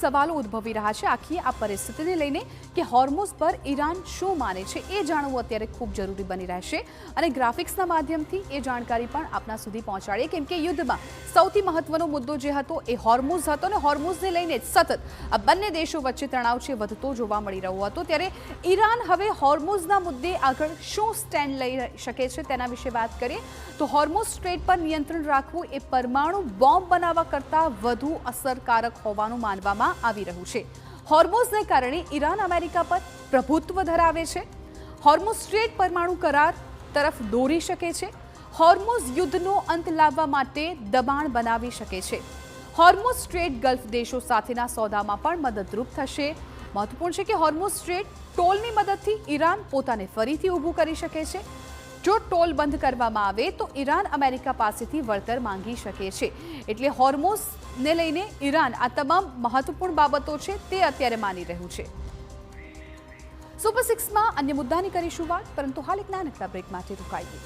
સવાલો ઉદ્ભવી રહ્યા છે આખી આ પરિસ્થિતિને લઈને કે હોર્મુઝ પર ઈરાન શું માને છે એ જાણવું અત્યારે ખૂબ જરૂરી બની રહેશે અને ગ્રાફિક્સના માધ્યમથી એ જાણકારી પણ આપના સુધી પહોંચાડીએ કેમ કે યુદ્ધમાં સૌથી મહત્વનો મુદ્દો જે હતો એ હોર્મુઝ હતો અને હોર્મુઝને લઈને સતત આ બંને દેશો વચ્ચે તણાવ છે વધતો જોવા મળી રહ્યો હતો ત્યારે ઈરાન હવે હોર્મુઝના મુદ્દે આગળ શું સ્ટેન્ડ લઈ શકે છે તેના વિશે વાત કરીએ તો હોર્મુઝ સ્ટ્રેટ પર નિયંત્રણ રાખવું એ પરમાણુ બોમ્બ બનાવવા કરતાં વધુ અસરકારક હોવાનું માનવામાં આવી રહ્યું છે હોર્મુઝને કારણે ઈરાન અમેરિકા પર પ્રભુત્વ ધરાવે છે હોર્મુઝ સ્ટ્રેટ પરમાણુ કરાર તરફ દોરી શકે છે હોર્મુઝ યુદ્ધનો અંત લાવવા માટે દબાણ બનાવી શકે છે હોર્મુઝ સ્ટ્રેટ ગલ્ફ દેશો સાથેના સોદામાં પણ મદદરૂપ થશે મહત્વપૂર્ણ છે કે હોર્મુઝ સ્ટ્રેટ ટોલની મદદથી ઈરાન પોતાને ફરીથી ઊભું કરી શકે છે જો ટોલ બંધ કરવામાં આવે તો ઈરાન અમેરિકા પાસેથી વળતર માંગી શકે છે એટલે હોર્મુઝને લઈને ઈરાન આ તમામ મહત્વપૂર્ણ બાબતો છે તે અત્યારે માની રહ્યું છે સુપર 6માં અન્ય મુદ્દાની કરીશું વાત પરંતુ હાલ એક નાનકડા બ્રેક માટે રોકાઈએ